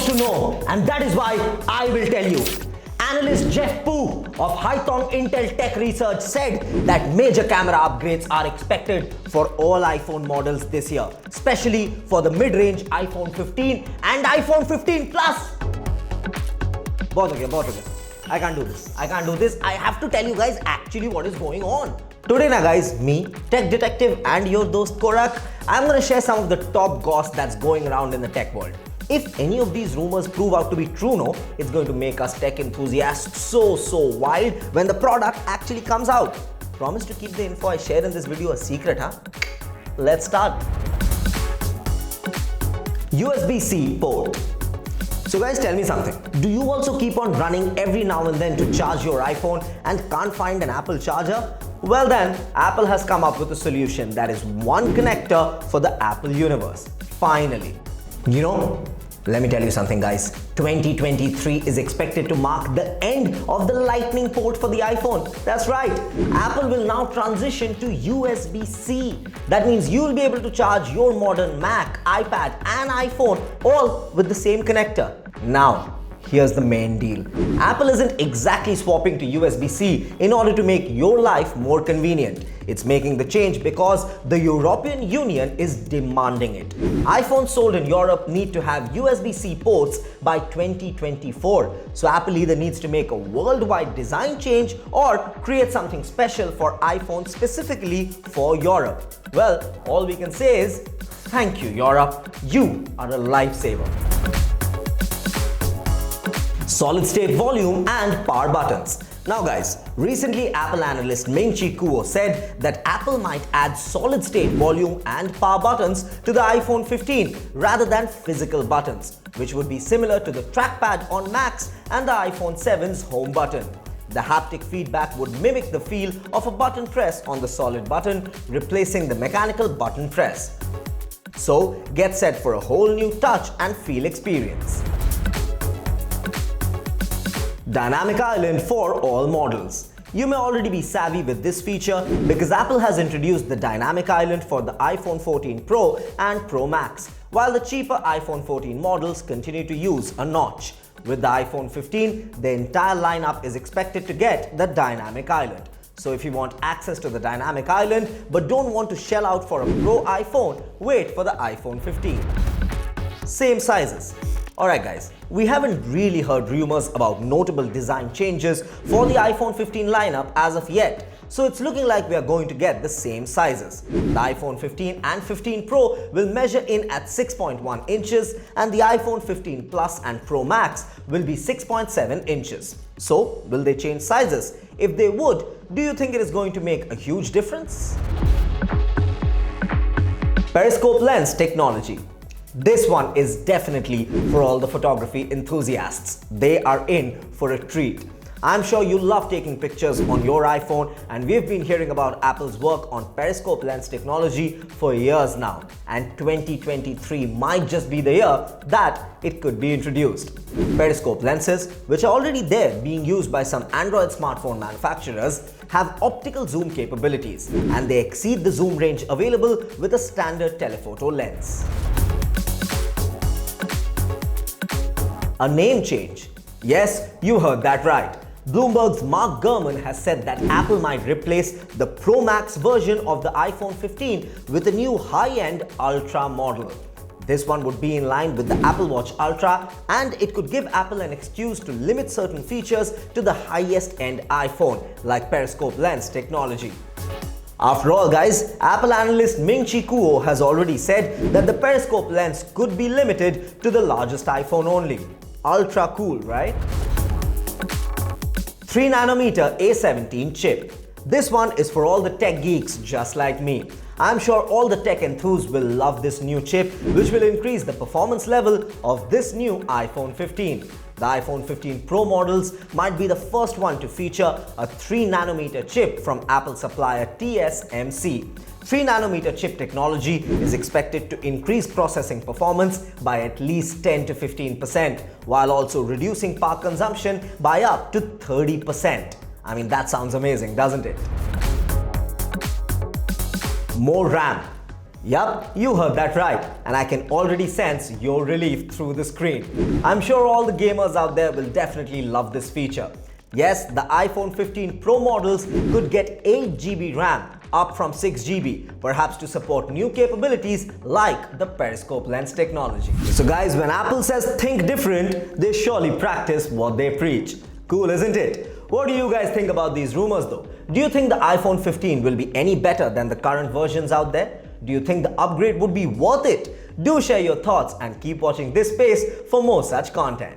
to know, and that is why I will tell you. Analyst Jeff Poo of Haitong Intel Tech Research said that major camera upgrades are expected for all iPhone models this year, especially for the mid-range iPhone 15 and iPhone 15 Plus. बहुत हो गया. I can't do this. I have to tell you guys actually what is going on. Today na guys, me, Tech Detective and your dost Korak, I'm gonna share some of the top goss that's going around in the tech world. If any of these rumors prove out to be true, no, it's going to make us tech enthusiasts so wild when the product actually comes out. Promise to keep the info I share in this video a secret, huh? Let's start. USB-C port. So guys, tell me something. Do you also keep on running every now and then to charge your iPhone and can't find an Apple charger? Well then, Apple has come up with a solution that is one connector for the Apple universe. Finally. You know, let me tell you something guys. 2023 is expected to mark the end of the Lightning port for the iPhone. That's right. Apple will now transition to USB-C. That means you'll be able to charge your modern Mac, iPad and iPhone all with the same connector. Now, here's the main deal. Apple isn't exactly swapping to USB-C in order to make your life more convenient. It's making the change because the European Union is demanding it. iPhones sold in Europe need to have USB-C ports by 2024. So Apple either needs to make a worldwide design change or create something special for iPhone specifically for Europe. Well, all we can say is, thank you Europe, you are a lifesaver. Solid-state volume and power buttons. Now guys, recently Apple analyst Ming-Chi Kuo said that Apple might add solid-state volume and power buttons to the iPhone 15 rather than physical buttons, which would be similar to the trackpad on Macs and the iPhone 7's home button. The haptic feedback would mimic the feel of a button press on the solid button, replacing the mechanical button press. So get set for a whole new touch and feel experience. Dynamic Island for all models. You may already be savvy with this feature because Apple has introduced the Dynamic Island for the iPhone 14 Pro and Pro Max, while the cheaper iPhone 14 models continue to use a notch. With the iPhone 15, the entire lineup is expected to get the Dynamic Island. So if you want access to the Dynamic Island but don't want to shell out for a Pro iPhone, wait for the iPhone 15. Same sizes. Alright guys, we haven't really heard rumors about notable design changes for the iPhone 15 lineup as of yet, so it's looking like we are going to get the same sizes. The iPhone 15 and 15 Pro will measure in at 6.1 inches and the iPhone 15 Plus and Pro Max will be 6.7 inches. So, will they change sizes? If they would, do you think it is going to make a huge difference? Periscope lens technology. This one is definitely for all the photography enthusiasts. They are in for a treat. I'm sure you love taking pictures on your iPhone, and we've been hearing about Apple's work on Periscope lens technology for years now. And 2023 might just be the year that it could be introduced. Periscope lenses, which are already there being used by some Android smartphone manufacturers, have optical zoom capabilities, and they exceed the zoom range available with a standard telephoto lens. A name change. Yes, you heard that right. Bloomberg's Mark Gurman has said that Apple might replace the Pro Max version of the iPhone 15 with a new high-end Ultra model. This one would be in line with the Apple Watch Ultra, and it could give Apple an excuse to limit certain features to the highest-end iPhone, like Periscope lens technology. After all guys, Apple analyst Ming-Chi Kuo has already said that the Periscope lens could be limited to the largest iPhone only. Ultra cool, right? 3nm A17 chip. This one is for all the tech geeks just like me. I'm sure all the tech enthused will love this new chip, which will increase the performance level of this new iPhone 15. The iPhone 15 Pro models might be the first one to feature a 3nm chip from Apple supplier TSMC. 3nm chip technology is expected to increase processing performance by at least 10 to 15%, while also reducing power consumption by up to 30%. I mean, that sounds amazing, doesn't it? More RAM. Yup, you heard that right, and I can already sense your relief through the screen. I'm sure all the gamers out there will definitely love this feature. Yes, the iPhone 15 Pro models could get 8GB RAM, up from 6GB, perhaps to support new capabilities like the Periscope lens technology. So guys, when Apple says think different, they surely practice what they preach. Cool, isn't it? What do you guys think about these rumors though? Do you think the iPhone 15 will be any better than the current versions out there? Do you think the upgrade would be worth it? Do share your thoughts and keep watching this space for more such content.